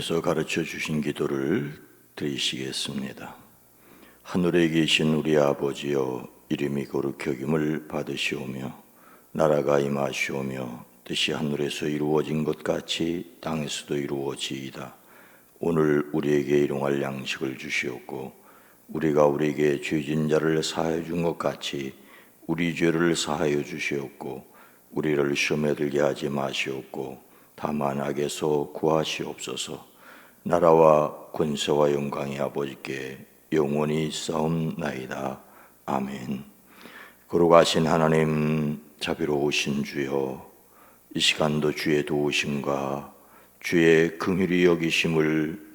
하나님께서 가르쳐 주신 기도를 드리시겠습니다. 하늘에 계신 우리 아버지여, 이름이 거룩히 여김을 받으시오며 나라가 임하시오며 뜻이 하늘에서 이루어진 것 같이 땅에서도 이루어지이다. 오늘 우리에게 일용할 양식을 주시옵고 우리가 우리에게 죄진 자를 사하여 준 것 같이 우리 죄를 사하여 주시옵고 우리를 시험에 들게 하지 마시옵고 다만 악에서 구하시옵소서. 나라와 권세와 영광이 아버지께 영원히 있사옵나이다. 아멘. 거룩하신 하나님, 자비로우신 주여, 이 시간도 주의 도우심과 주의 긍휼히 여기심을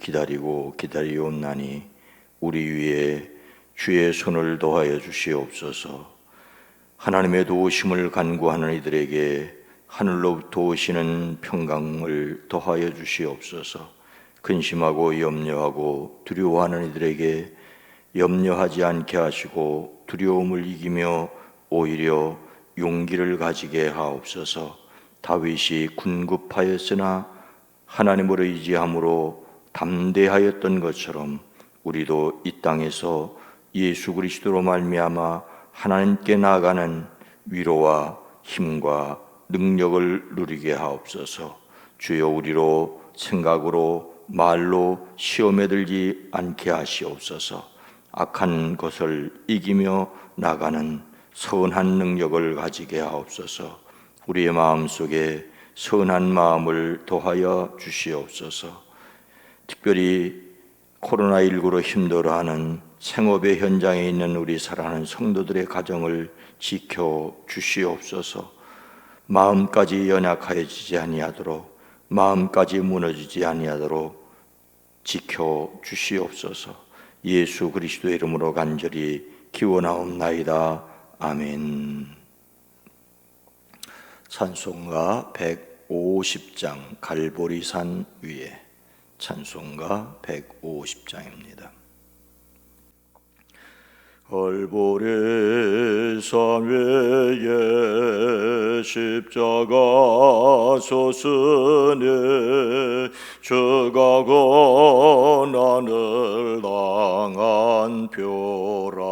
기다리옵나니 우리 위에 주의 손을 더하여 주시옵소서. 하나님의 도우심을 간구하는 이들에게 하늘로부터 오시는 평강을 더하여 주시옵소서. 근심하고 염려하고 두려워하는 이들에게 염려하지 않게 하시고 두려움을 이기며 오히려 용기를 가지게 하옵소서. 다윗이 군급하였으나 하나님을 의지함으로 담대하였던 것처럼 우리도 이 땅에서 예수 그리스도로 말미암아 하나님께 나아가는 위로와 힘과 능력을 누리게 하옵소서. 주여, 우리로 생각으로 말로 시험에 들지 않게 하시옵소서. 악한 것을 이기며 나가는 선한 능력을 가지게 하옵소서. 우리의 마음속에 선한 마음을 더하여 주시옵소서. 특별히 코로나19로 힘들어하는 생업의 현장에 있는 우리 사랑하는 성도들의 가정을 지켜 주시옵소서. 마음까지 연약하여지지 아니하도록, 마음까지 무너지지 아니하도록 지켜 주시옵소서. 예수 그리스도의 이름으로 간절히 기원하옵나이다. 아멘. 찬송가 150장, 갈보리산 위에. 찬송가 150장입니다. 갈보리산 위에 십자가 솟으니 주가 고난을 당한 표라.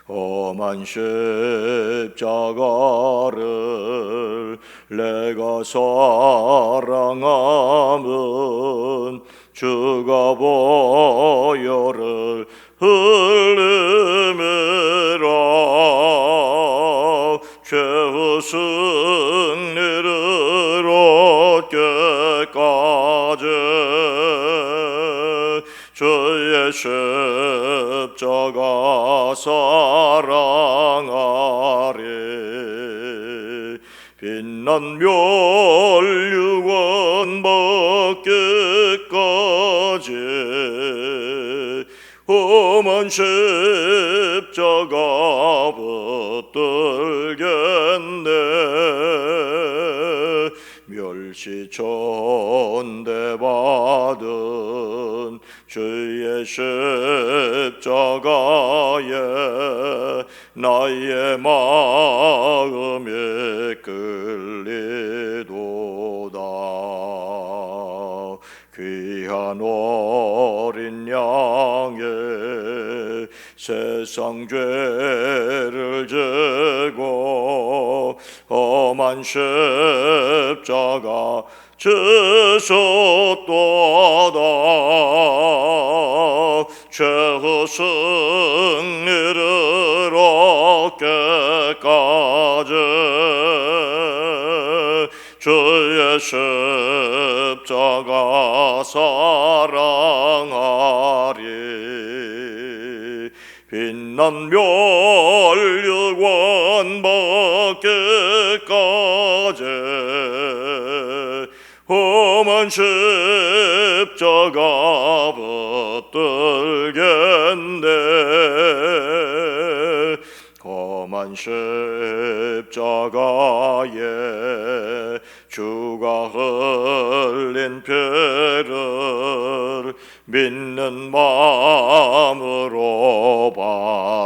험한 십자가를 내가 사랑함은 주가 보혈을 흘림이라. 최후 승리를 얻기까지 주의 십자가 사랑하리. 빛난 멸류관 받기까지 험한 십자가 붙들겠네. 멸시천대 받은 주의 십자가에 나의 마음이 끌리도다. 귀한 어린 양의 세상 죄를 지고 험한 십자가 지셨도다. 최후 승리를 얻기까지 주의 십자가 사랑하리. 빛난 멸류관 받기까지 험한 십자가 붙들겠네. 험한 십자가에 주가 흘린 피를 믿는 마음으로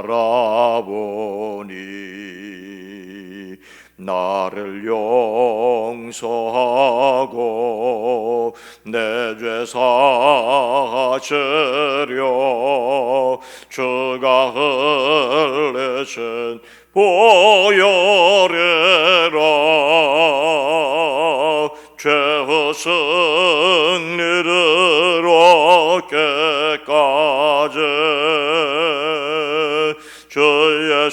바라보니 나를 용서하고 내 죄 사하시려 주가 흘리신 보혈이라 죄의 승리를 얻기까지 주의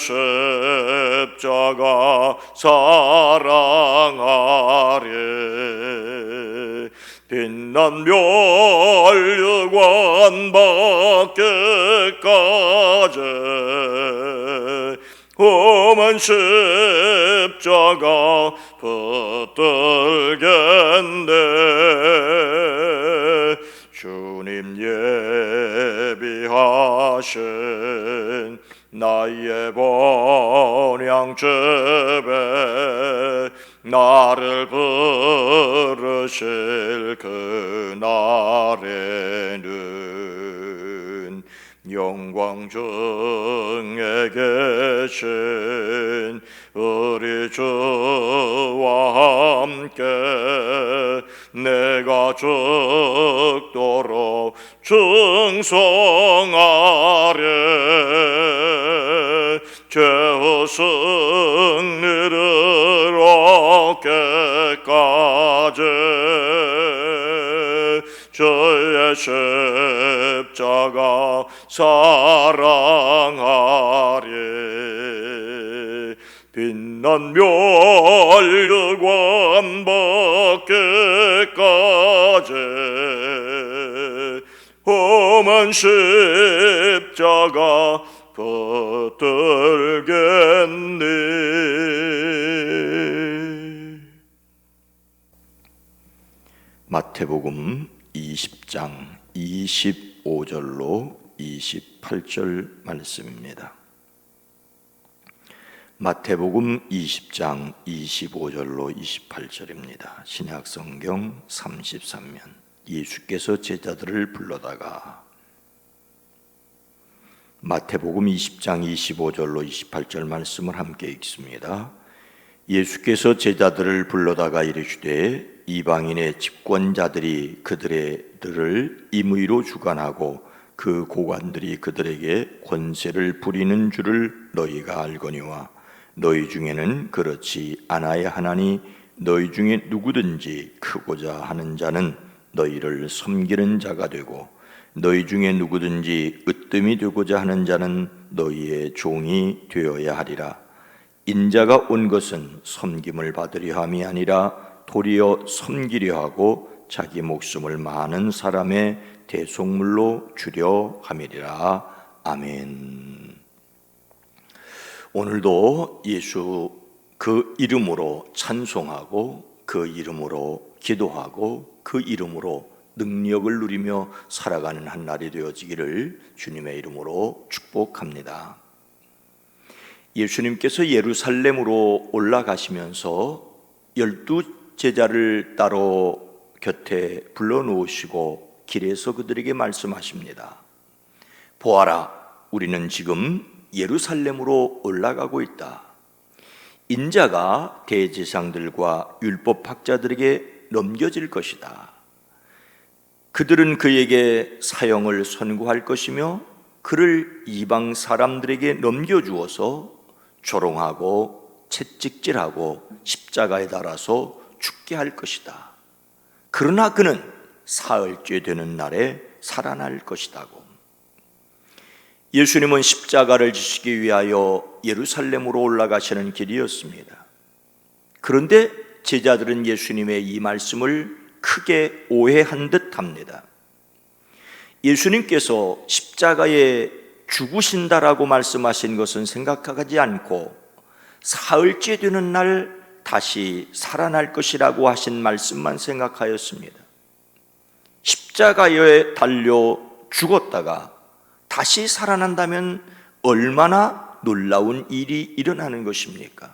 십자가 사랑하리 빛난 멸류관 받기까지 험한 십자가 붙들겠네 주님 예비하신 나의 번향집에 나를 부르실 그날에는 영광 중에 계신 우리 주와 함께 내가 죽도록 충성하리 죄의 승리를 얻기까지 주의 십자가 사랑하리 빛난 멸류관 받기까지 험한 십자가 붙들겠네. 마태복음 20장 25절로 28절 말씀입니다. 마태복음 20장 25절로 28절입니다. 신약성경 33면 예수께서 제자들을 불러다가 마태복음 20장 25절로 28절 말씀을 함께 읽습니다. 예수께서 제자들을 불러다가 이르시되 이방인의 집권자들이 그들을 임의로 주관하고 그 고관들이 그들에게 권세를 부리는 줄을 너희가 알거니와 너희 중에는 그렇지 않아야 하나니 너희 중에 누구든지 크고자 하는 자는 너희를 섬기는 자가 되고 너희 중에 누구든지 으뜸이 되고자 하는 자는 너희의 종이 되어야 하리라. 인자가 온 것은 섬김을 받으려 함이 아니라 도리어 섬기려 하고 자기 목숨을 많은 사람의 대속물로 주려 함이리라. 아멘. 오늘도 예수 그 이름으로 찬송하고 그 이름으로 기도하고 그 이름으로 능력을 누리며 살아가는 한 날이 되어지기를 주님의 이름으로 축복합니다. 예수님께서 예루살렘으로 올라가시면서 12 제자를 따로 곁에 불러놓으시고 길에서 그들에게 말씀하십니다. 보아라, 우리는 지금 예루살렘으로 올라가고 있다. 인자가 대제사장들과 율법학자들에게 넘겨질 것이다. 그들은 그에게 사형을 선고할 것이며 그를 이방 사람들에게 넘겨주어서 조롱하고 채찍질하고 십자가에 달아서 죽게 할 것이다. 그러나 그는 사흘째 되는 날에 살아날 것이다고. 예수님은 십자가를 지시기 위하여 예루살렘으로 올라가시는 길이었습니다. 그런데 제자들은 예수님의 이 말씀을 크게 오해한 듯 합니다. 예수님께서 십자가에 죽으신다라고 말씀하신 것은 생각하지 않고 사흘째 되는 날 다시 살아날 것이라고 하신 말씀만 생각하였습니다. 십자가에 달려 죽었다가 다시 살아난다면 얼마나 놀라운 일이 일어나는 것입니까?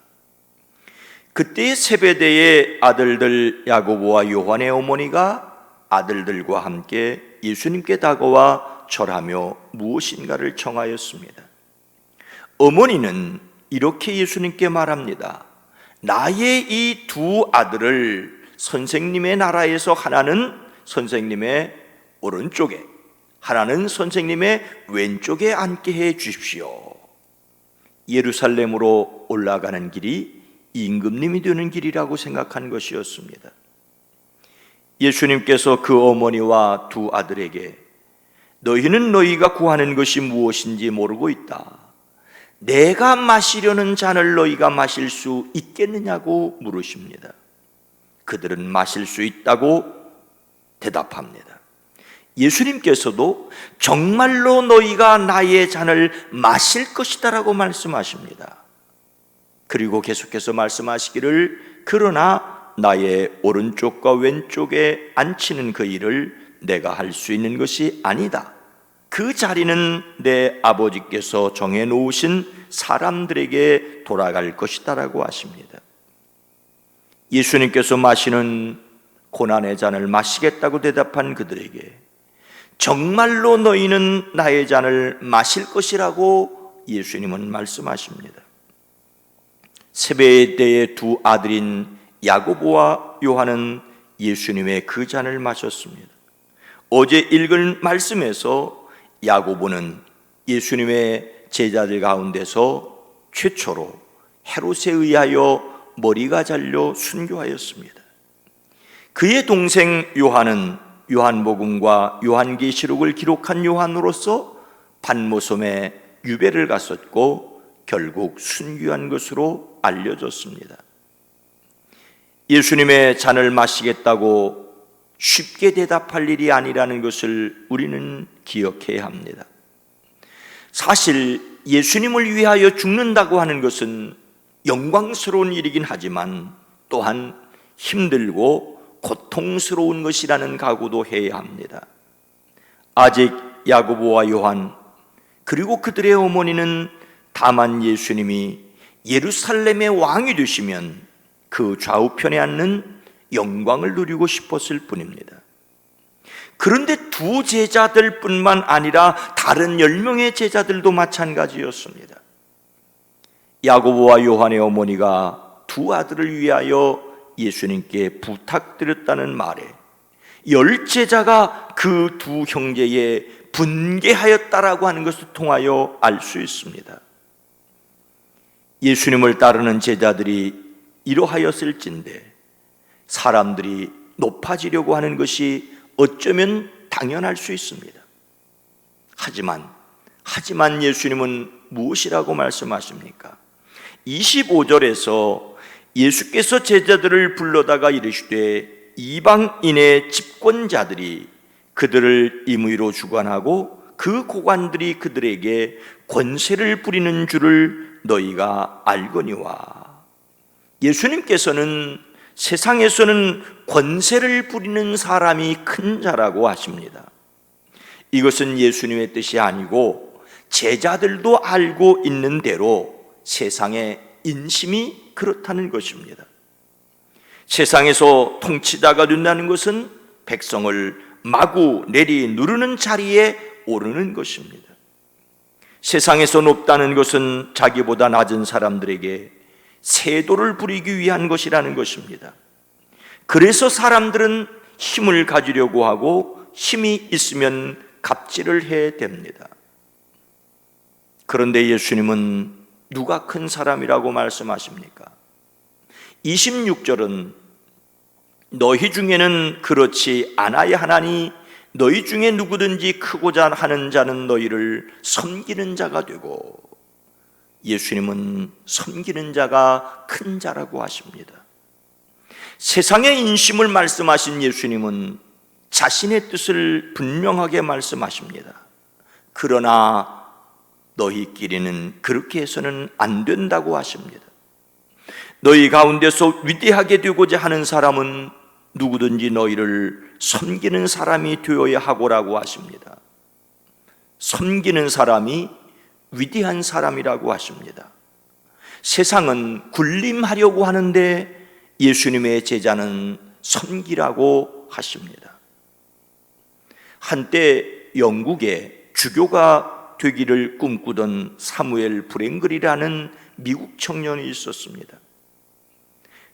그때 세베대의 아들들 야고보와 요한의 어머니가 아들들과 함께 예수님께 다가와 절하며 무엇인가를 청하였습니다. 어머니는 이렇게 예수님께 말합니다. 나의 이 두 아들을 선생님의 나라에서 하나는 선생님의 오른쪽에, 하나는 선생님의 왼쪽에 앉게 해 주십시오. 예루살렘으로 올라가는 길이 임금님이 되는 길이라고 생각한 것이었습니다. 예수님께서 그 어머니와 두 아들에게 너희는 너희가 구하는 것이 무엇인지 모르고 있다. 내가 마시려는 잔을 너희가 마실 수 있겠느냐고 물으십니다. 그들은 마실 수 있다고 대답합니다. 예수님께서도 정말로 너희가 나의 잔을 마실 것이다라고 말씀하십니다. 그리고 계속해서 말씀하시기를 그러나 나의 오른쪽과 왼쪽에 앉히는 그 일을 내가 할 수 있는 것이 아니다. 그 자리는 내 아버지께서 정해놓으신 사람들에게 돌아갈 것이다라고 하십니다. 예수님께서 마시는 고난의 잔을 마시겠다고 대답한 그들에게 정말로 너희는 나의 잔을 마실 것이라고 예수님은 말씀하십니다. 세베대의 두 아들인 야고보와 요한은 예수님의 그 잔을 마셨습니다. 어제 읽은 말씀에서 야고보는 예수님의 제자들 가운데서 최초로 헤롯에 의하여 머리가 잘려 순교하였습니다. 그의 동생 요한은 요한복음과 요한계시록을 기록한 요한으로서 반모섬에 유배를 갔었고 결국 순교한 것으로 알려졌습니다. 예수님의 잔을 마시겠다고 쉽게 대답할 일이 아니라는 것을 우리는 기억해야 합니다. 사실 예수님을 위하여 죽는다고 하는 것은 영광스러운 일이긴 하지만 또한 힘들고 고통스러운 것이라는 각오도 해야 합니다. 아직 야고보와 요한 그리고 그들의 어머니는 다만 예수님이 예루살렘의 왕이 되시면 그 좌우편에 앉는 영광을 누리고 싶었을 뿐입니다. 그런데 두 제자들 뿐만 아니라 다른 10명의 제자들도 마찬가지였습니다. 야고보와 요한의 어머니가 두 아들을 위하여 예수님께 부탁드렸다는 말에 10제자가 그 두 형제에 분개하였다라고 하는 것을 통하여 알 수 있습니다. 예수님을 따르는 제자들이 이러하였을진데 사람들이 높아지려고 하는 것이 어쩌면 당연할 수 있습니다. 하지만 예수님은 무엇이라고 말씀하십니까? 25절에서 예수께서 제자들을 불러다가 이르시되 이방인의 집권자들이 그들을 임의로 주관하고 그 고관들이 그들에게 권세를 부리는 줄을 너희가 알거니와. 예수님께서는 세상에서는 권세를 부리는 사람이 큰 자라고 하십니다. 이것은 예수님의 뜻이 아니고 제자들도 알고 있는 대로 세상의 인심이 그렇다는 것입니다. 세상에서 통치자가 된다는 것은 백성을 마구 내리 누르는 자리에 오르는 것입니다. 세상에서 높다는 것은 자기보다 낮은 사람들에게 세도를 부리기 위한 것이라는 것입니다. 그래서 사람들은 힘을 가지려고 하고 힘이 있으면 갑질을 해야 됩니다. 그런데 예수님은 누가 큰 사람이라고 말씀하십니까? 26절은 너희 중에는 그렇지 않아야 하나니 너희 중에 누구든지 크고자 하는 자는 너희를 섬기는 자가 되고, 예수님은 섬기는 자가 큰 자라고 하십니다. 세상의 인심을 말씀하신 예수님은 자신의 뜻을 분명하게 말씀하십니다. 그러나 너희끼리는 그렇게 해서는 안 된다고 하십니다. 너희 가운데서 위대하게 되고자 하는 사람은 누구든지 너희를 섬기는 사람이 되어야 하고라고 하십니다. 섬기는 사람이 위대한 사람이라고 하십니다. 세상은 군림하려고 하는데 예수님의 제자는 섬기라고 하십니다. 한때 영국에 주교가 되기를 꿈꾸던 사무엘 브랭글이라는 미국 청년이 있었습니다.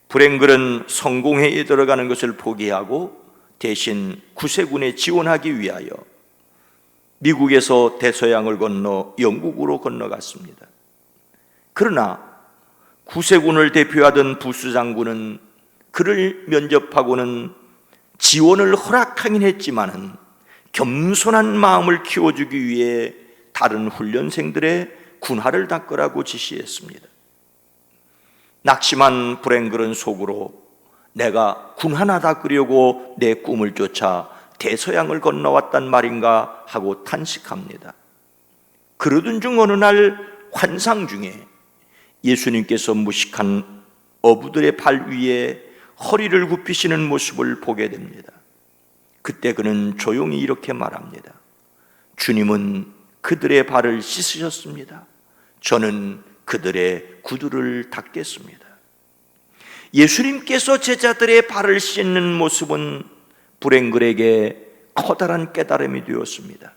브랭글은 성공회에 들어가는 것을 포기하고 대신 구세군에 지원하기 위하여 미국에서 대서양을 건너 영국으로 건너갔습니다. 그러나 구세군을 대표하던 부수 장군은 그를 면접하고는 지원을 허락하긴 했지만은 겸손한 마음을 키워주기 위해 다른 훈련생들의 군화를 닦으라고 지시했습니다. 낙심한 브랭글은 속으로 내가 군 하나 닦으려고 내 꿈을 쫓아 대서양을 건너왔단 말인가 하고 탄식합니다. 그러던 중 어느 날 환상 중에 예수님께서 무식한 어부들의 발 위에 허리를 굽히시는 모습을 보게 됩니다. 그때 그는 조용히 이렇게 말합니다. 주님은 그들의 발을 씻으셨습니다. 저는 그들의 구두를 닦겠습니다. 예수님께서 제자들의 발을 씻는 모습은 브랭글에게 커다란 깨달음이 되었습니다.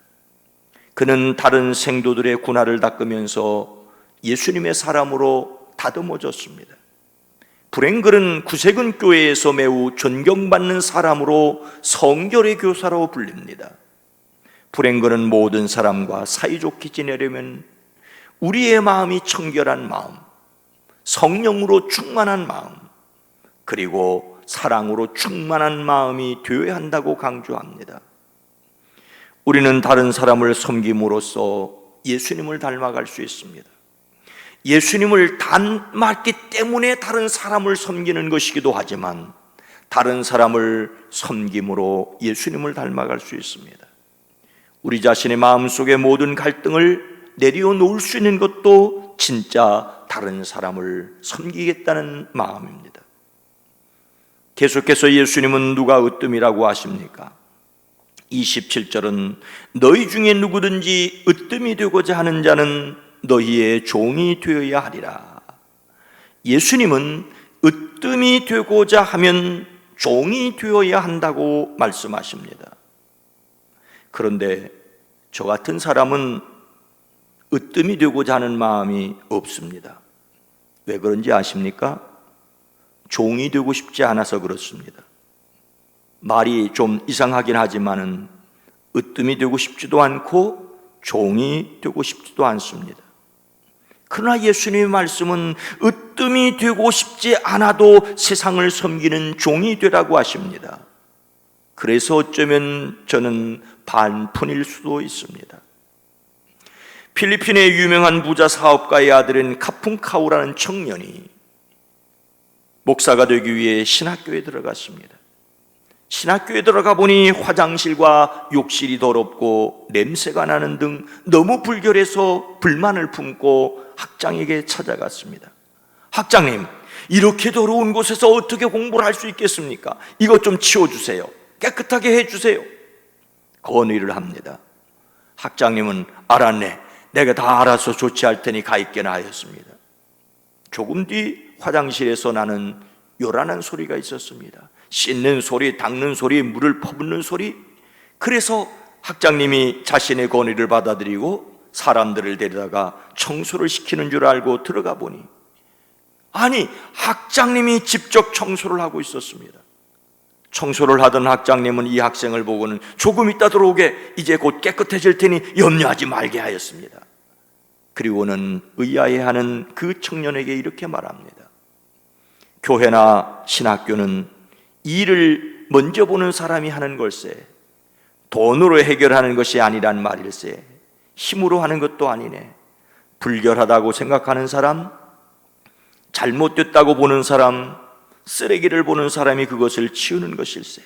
그는 다른 생도들의 군화를 닦으면서 예수님의 사람으로 다듬어졌습니다. 브랭글은 구세군 교회에서 매우 존경받는 사람으로 성결의 교사로 불립니다. 브랭글은 모든 사람과 사이좋게 지내려면 우리의 마음이 청결한 마음, 성령으로 충만한 마음, 그리고 사랑으로 충만한 마음이 되어야 한다고 강조합니다. 우리는 다른 사람을 섬김으로써 예수님을 닮아갈 수 있습니다. 예수님을 닮았기 때문에 다른 사람을 섬기는 것이기도 하지만 다른 사람을 섬김으로 예수님을 닮아갈 수 있습니다. 우리 자신의 마음속의 모든 갈등을 내려놓을 수 있는 것도 진짜 다른 사람을 섬기겠다는 마음입니다. 계속해서 예수님은 누가 으뜸이라고 하십니까? 27절은 너희 중에 누구든지 으뜸이 되고자 하는 자는 너희의 종이 되어야 하리라. 예수님은 으뜸이 되고자 하면 종이 되어야 한다고 말씀하십니다. 그런데 저 같은 사람은 으뜸이 되고자 하는 마음이 없습니다. 왜 그런지 아십니까? 종이 되고 싶지 않아서 그렇습니다. 말이 좀 이상하긴 하지만은 으뜸이 되고 싶지도 않고 종이 되고 싶지도 않습니다. 그러나 예수님의 말씀은 으뜸이 되고 싶지 않아도 세상을 섬기는 종이 되라고 하십니다. 그래서 어쩌면 저는 반푼일 수도 있습니다. 필리핀의 유명한 부자 사업가의 아들인 카풍카우라는 청년이 목사가 되기 위해 신학교에 들어갔습니다. 신학교에 들어가 보니 화장실과 욕실이 더럽고 냄새가 나는 등 너무 불결해서 불만을 품고 학장에게 찾아갔습니다. 학장님, 이렇게 더러운 곳에서 어떻게 공부를 할 수 있겠습니까? 이것 좀 치워주세요. 깨끗하게 해주세요. 건의를 합니다. 학장님은 알았네. 내가 다 알아서 조치할 테니 가 있게나 하였습니다. 조금 뒤 화장실에서 나는 요란한 소리가 있었습니다. 씻는 소리, 닦는 소리, 물을 퍼붓는 소리. 그래서 학장님이 자신의 건의를 받아들이고 사람들을 데려다가 청소를 시키는 줄 알고 들어가 보니 아니, 학장님이 직접 청소를 하고 있었습니다. 청소를 하던 학장님은 이 학생을 보고는 조금 있다 들어오게, 이제 곧 깨끗해질 테니 염려하지 말게 하였습니다. 그리고는 의아해하는 그 청년에게 이렇게 말합니다. 교회나 신학교는 일을 먼저 보는 사람이 하는 걸세. 돈으로 해결하는 것이 아니란 말일세. 힘으로 하는 것도 아니네. 불결하다고 생각하는 사람, 잘못됐다고 보는 사람, 쓰레기를 보는 사람이 그것을 치우는 것일세.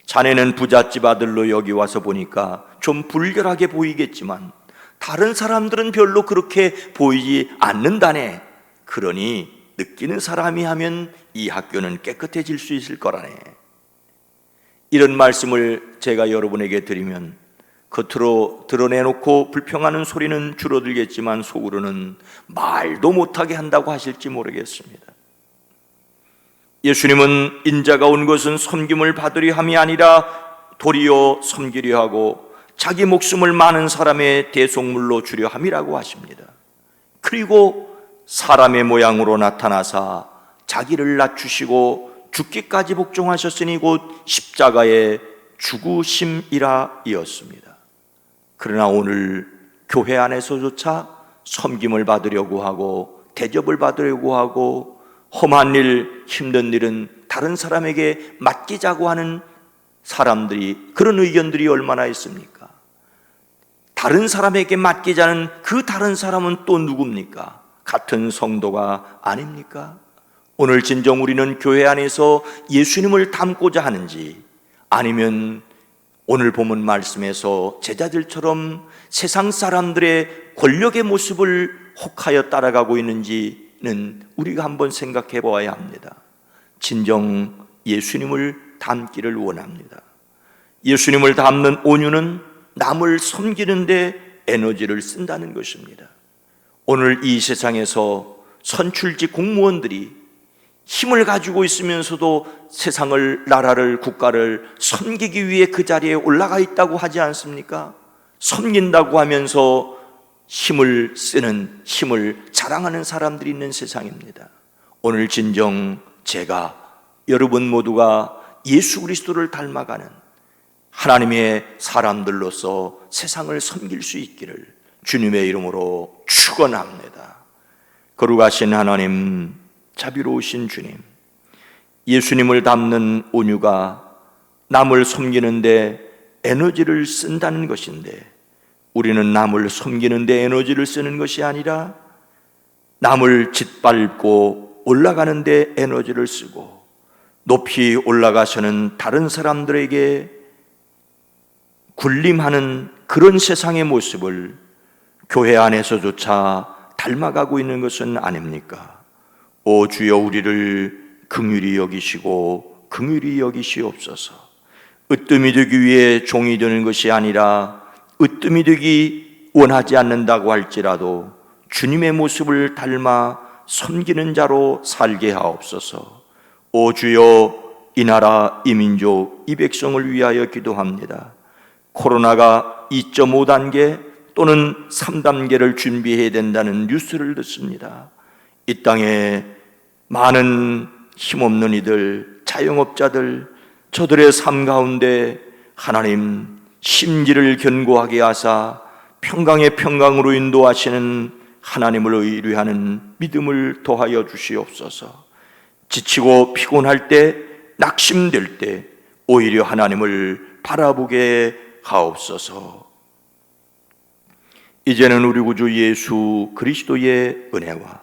자네는 부잣집 아들로 여기 와서 보니까 좀 불결하게 보이겠지만 다른 사람들은 별로 그렇게 보이지 않는다네. 그러니 느끼는 사람이 하면 이 학교는 깨끗해질 수 있을 거라네. 이런 말씀을 제가 여러분에게 드리면 겉으로 드러내놓고 불평하는 소리는 줄어들겠지만 속으로는 말도 못하게 한다고 하실지 모르겠습니다. 예수님은 인자가 온 것은 섬김을 받으려 함이 아니라 도리어 섬기려 하고 자기 목숨을 많은 사람의 대속물로 주려 함이라고 하십니다. 그리고 사람의 모양으로 나타나사 자기를 낮추시고 죽기까지 복종하셨으니 곧 십자가의 죽으심이라 이었습니다. 그러나 오늘 교회 안에서조차 섬김을 받으려고 하고 대접을 받으려고 하고 험한 일, 힘든 일은 다른 사람에게 맡기자고 하는 사람들이, 그런 의견들이 얼마나 있습니까? 다른 사람에게 맡기자는 그 다른 사람은 또 누굽니까? 같은 성도가 아닙니까? 오늘 진정 우리는 교회 안에서 예수님을 닮고자 하는지, 아니면 오늘 본문 말씀에서 제자들처럼 세상 사람들의 권력의 모습을 혹하여 따라가고 있는지는 우리가 한번 생각해 보아야 합니다. 진정 예수님을 닮기를 원합니다. 예수님을 닮는 온유는 남을 섬기는 데 에너지를 쓴다는 것입니다. 오늘 이 세상에서 선출직 공무원들이 힘을 가지고 있으면서도 세상을, 나라를, 국가를 섬기기 위해 그 자리에 올라가 있다고 하지 않습니까? 섬긴다고 하면서 힘을 쓰는, 힘을 자랑하는 사람들이 있는 세상입니다. 오늘 진정 제가, 여러분 모두가 예수 그리스도를 닮아가는 하나님의 사람들로서 세상을 섬길 수 있기를 주님의 이름으로 축원합니다. 거룩하신 하나님, 자비로우신 주님, 예수님을 닮는 온유가 남을 섬기는데 에너지를 쓴다는 것인데, 우리는 남을 섬기는데 에너지를 쓰는 것이 아니라 남을 짓밟고 올라가는데 에너지를 쓰고 높이 올라가서는 다른 사람들에게 군림하는 그런 세상의 모습을 교회 안에서조차 닮아가고 있는 것은 아닙니까? 오 주여, 우리를 긍휼히 여기시고 긍휼히 여기시옵소서. 으뜸이 되기 위해 종이 되는 것이 아니라 으뜸이 되기 원하지 않는다고 할지라도 주님의 모습을 닮아 섬기는 자로 살게 하옵소서. 오 주여, 이 나라, 이 민족, 이 백성을 위하여 기도합니다. 코로나가 2.5단계 또는 3단계를 준비해야 된다는 뉴스를 듣습니다. 이 땅에 많은 힘없는 이들, 자영업자들, 저들의 삶 가운데 하나님 심지를 견고하게 하사 평강의 평강으로 인도하시는 하나님을 의뢰하는 믿음을 더하여 주시옵소서. 지치고 피곤할 때, 낙심될 때 오히려 하나님을 바라보게 하옵소서. 이제는 우리 구주 예수 그리스도의 은혜와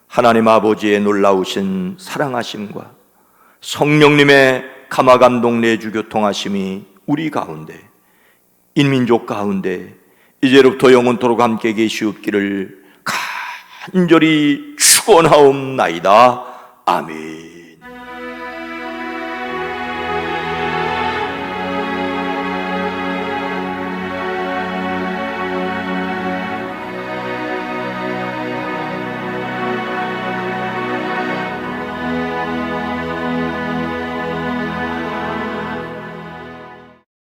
하나님 아버지의 놀라우신 사랑하심과 성령님의 감화감동 내주 교통하심이 우리 가운데, 인민족 가운데 이제로부터 영원토록 함께 계시옵기를 간절히 축원하옵나이다. 아멘.